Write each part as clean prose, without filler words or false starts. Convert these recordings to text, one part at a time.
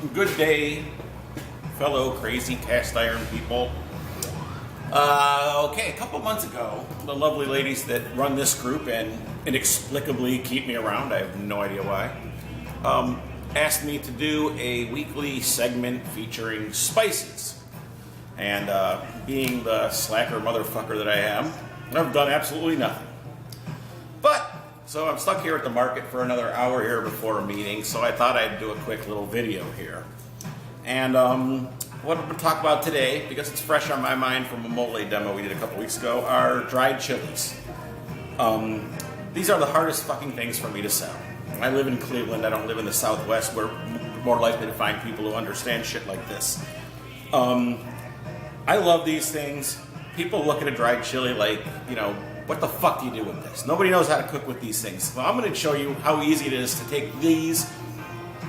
Good day, fellow crazy cast iron people. Okay, a couple months ago, the lovely ladies that run this group and inexplicably keep me around, I have no idea why, asked me to do a weekly segment featuring spices. And being the slacker motherfucker that I am, I've done absolutely nothing. So I'm stuck here at the market for another hour here before a meeting, so I thought I'd do a quick little video here. And what I'm going to talk about today, because it's fresh on my mind from a mole demo we did a couple weeks ago, are dried chilies. These are the hardest fucking things for me to sell. I live in Cleveland, I don't live in the Southwest, where we're more likely to find people who understand shit like this. I love these things. People look at a dried chili like, you know, what the fuck do you do with this? Nobody knows how to cook with these things. Well, I'm going to show you how easy it is to take these,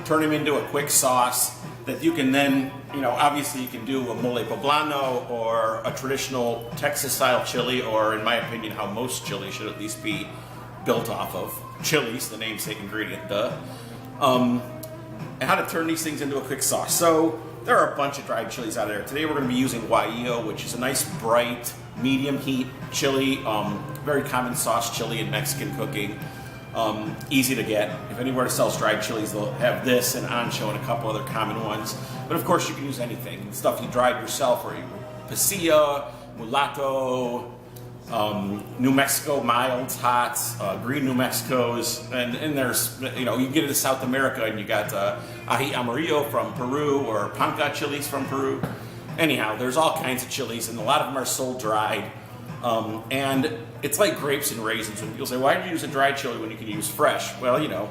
turn them into a quick sauce that you can then, you know, obviously you can do a mole poblano or a traditional Texas-style chili, or in my opinion, how most chili should at least be built off of. Chilies, the namesake ingredient, duh. And how to turn these things into a quick sauce. So there are a bunch of dried chilies out there. Today we're going to be using guajillo, which is a nice, bright, medium heat chili, very common sauce chili in Mexican cooking, easy to get. If anywhere sells dried chilies, they'll have this and ancho and a couple other common ones. But of course you can use anything, stuff you dried yourself, or pasilla, mulatto, New Mexico milds, hots, green New Mexicos, and there's, you know, you can get into South America and you got ají amarillo from Peru, or panca chilies from Peru. Anyhow, there's all kinds of chilies, and a lot of them are sold dried. And it's like grapes and raisins. When people say, why did you use a dried chili when you can use fresh? Well, you know,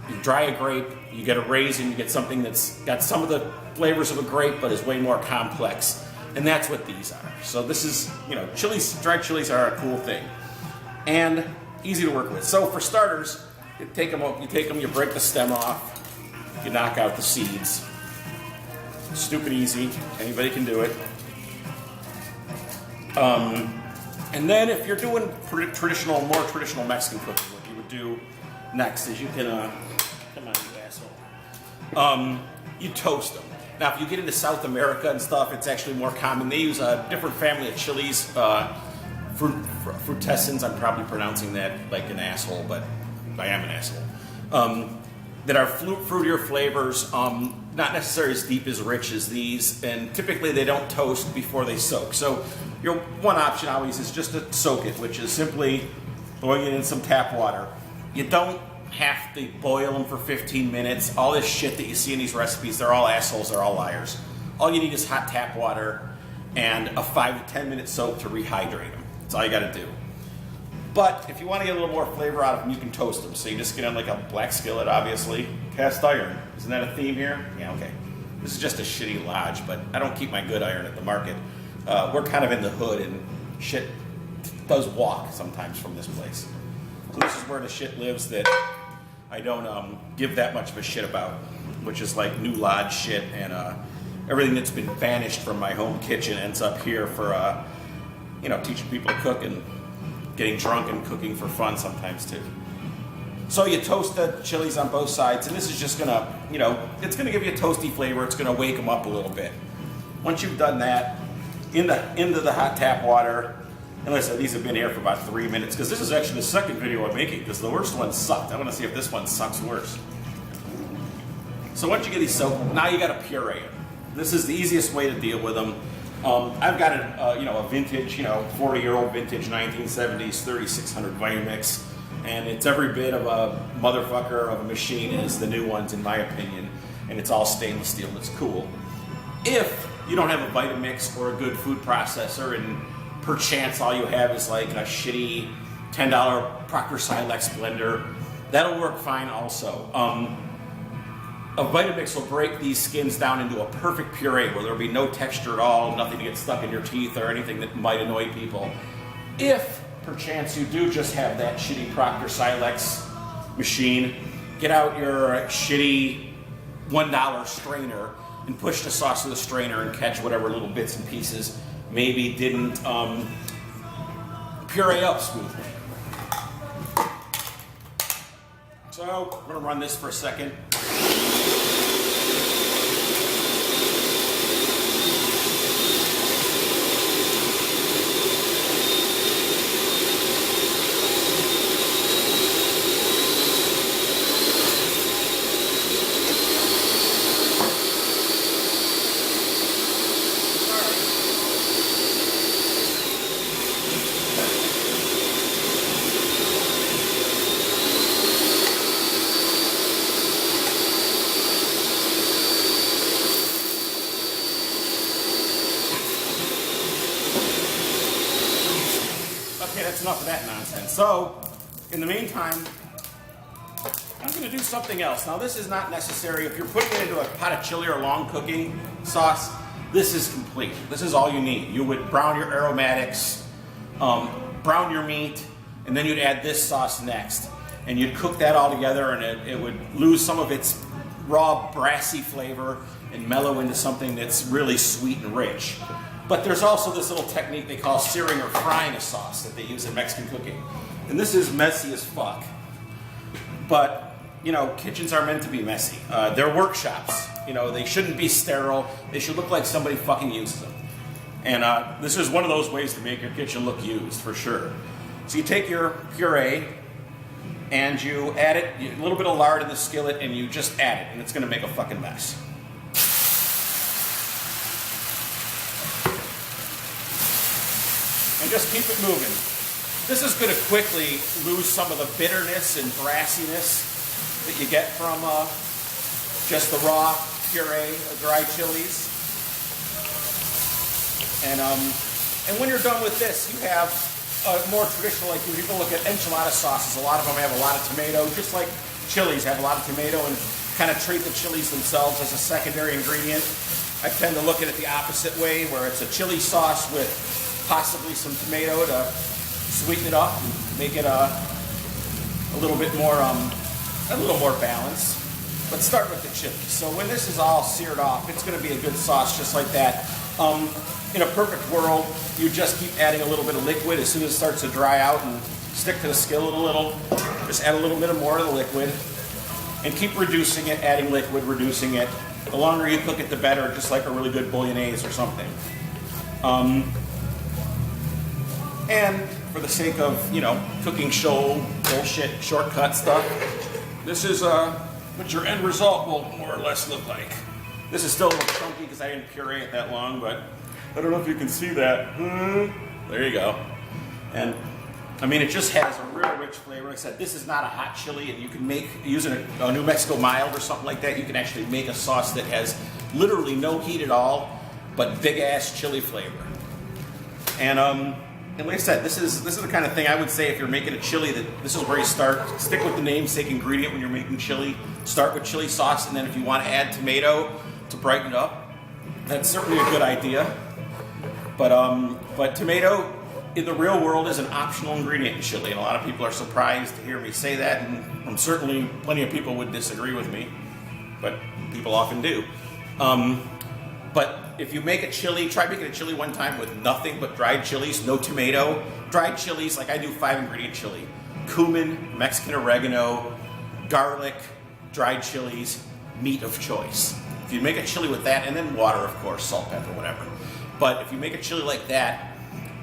you dry a grape, you get a raisin, you get something that's got some of the flavors of a grape, but is way more complex. And that's what these are. So this is, you know, chilies, dried chilies are a cool thing. And easy to work with. So for starters, you take them, you break the stem off, you knock out the seeds. Stupid easy, anybody can do it. And then if you're doing more traditional Mexican cooking, what you would do next is you can, come on you asshole, you toast them. Now if you get into South America and stuff, it's actually more common. They use a different family of chilies, frutescens, I'm probably pronouncing that like an asshole, but I am an asshole. That are fruitier flavors, not necessarily as deep as rich as these, and typically they don't toast before they soak. So your one option always is just to soak it, which is simply throwing it in some tap water. You don't have to boil them for 15 minutes. All this shit that you see in these recipes, they're all assholes, they're all liars. All you need is hot tap water and a 5 to 10 minute soak to rehydrate them. That's all you gotta do. But if you want to get a little more flavor out of them, you can toast them. So you just get on like a black skillet, obviously. Cast iron. Isn't that a theme here? Yeah, okay. This is just a shitty lodge, but I don't keep my good iron at the market. We're kind of in the hood, and shit does walk sometimes from this place. So this is where the shit lives that I don't give that much of a shit about, which is like new lodge shit, and everything that's been banished from my home kitchen ends up here for, you know, teaching people to cook and getting drunk and cooking for fun sometimes too. So you toast the chilies on both sides, and this is just gonna, you know, it's gonna give you a toasty flavor. It's gonna wake them up a little bit. Once you've done that, into the hot tap water, and listen, these have been here for about 3 minutes, because this is actually the second video I'm making, because the worst one sucked. I want to see if this one sucks worse. So once you get these soaked, now you gotta puree them. This is the easiest way to deal with them. I've got a vintage, 40-year-old vintage 1970s 3600 Vitamix, and it's every bit of a motherfucker of a machine as the new ones, in my opinion, and it's all stainless steel. It's cool. If you don't have a Vitamix or a good food processor, and perchance all you have is like a shitty $10 Procter Silex blender, that'll work fine also. A Vitamix will break these skins down into a perfect puree where there'll be no texture at all, nothing to get stuck in your teeth or anything that might annoy people. If perchance you do just have that shitty Procter Silex machine, get out your shitty $1 strainer and push the sauce through the strainer and catch whatever little bits and pieces maybe didn't puree up smoothly. So we're gonna run this for a second. Okay, that's enough of that nonsense. So, in the meantime, I'm going to do something else. Now, this is not necessary. If you're putting it into a pot of chili or long cooking sauce, this is complete. This is all you need. You would brown your aromatics, brown your meat, and then you'd add this sauce next. And you'd cook that all together, and it would lose some of its raw, brassy flavor and mellow into something that's really sweet and rich. But there's also this little technique they call searing or frying a sauce that they use in Mexican cooking. And this is messy as fuck. But, you know, kitchens are meant to be messy. They're workshops. You know, they shouldn't be sterile. They should look like somebody fucking uses them. And this is one of those ways to make your kitchen look used, for sure. So you take your puree and you add it, a little bit of lard in the skillet, and you just add it, and it's going to make a fucking mess. And just keep it moving. This is going to quickly lose some of the bitterness and brassiness that you get from just the raw puree of dried chilies. And when you're done with this, you have more traditional, like if you look at enchilada sauces, a lot of them have a lot of tomato, just like chilies have a lot of tomato, and kind of treat the chilies themselves as a secondary ingredient. I tend to look at it the opposite way, where it's a chili sauce with possibly some tomato to sweeten it up and make it a little bit more balanced. But start with the chili. So when this is all seared off, it's going to be a good sauce just like that. In a perfect world, you just keep adding a little bit of liquid as soon as it starts to dry out, and stick to the skillet a little. Just add a little bit more of the liquid and keep reducing it, adding liquid, reducing it. The longer you cook it, the better, just like a really good bolognese or something. And for the sake of, you know, cooking show bullshit shortcut stuff, this is what your end result will more or less look like. This is still a little chunky because I didn't puree it that long, but I don't know if you can see that. There you go. And I mean, it just has a real rich flavor. Like I said, this is not a hot chili, and you can make, using a New Mexico mild or something like that, you can actually make a sauce that has literally no heat at all, but big ass chili flavor. And like I said, this is the kind of thing I would say if you're making a chili, that this is where you start. Stick with the namesake ingredient when you're making chili. Start with chili sauce, and then if you want to add tomato to brighten it up, that's certainly a good idea. But tomato in the real world is an optional ingredient in chili, and a lot of people are surprised to hear me say that, and I'm certainly plenty of people would disagree with me, but people often do. But if you make a chili, try making a chili one time with nothing but dried chilies, no tomato. Dried chilies, like I do 5-ingredient chili. Cumin, Mexican oregano, garlic, dried chilies, meat of choice. If you make a chili with that, and then water, of course, salt, pepper, whatever. But if you make a chili like that,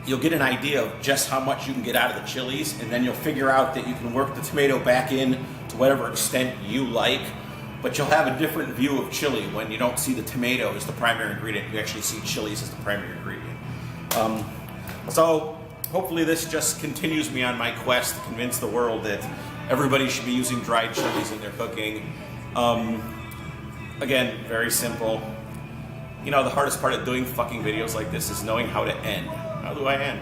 you'll get an idea of just how much you can get out of the chilies, and then you'll figure out that you can work the tomato back in to whatever extent you like. But you'll have a different view of chili when you don't see the tomato as the primary ingredient. You actually see chilies as the primary ingredient. So hopefully this just continues me on my quest to convince the world that everybody should be using dried chilies in their cooking. Again, very simple. You know, the hardest part of doing fucking videos like this is knowing how to end. How do I end?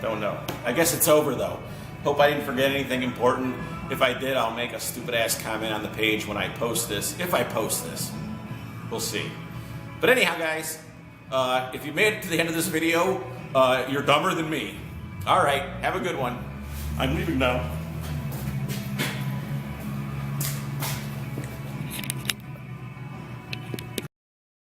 Don't know. I guess it's over though. Hope I didn't forget anything important. If I did, I'll make a stupid ass comment on the page when I post this. If I post this. We'll see. But anyhow, guys, if you made it to the end of this video, you're dumber than me. Alright, have a good one. I'm leaving now.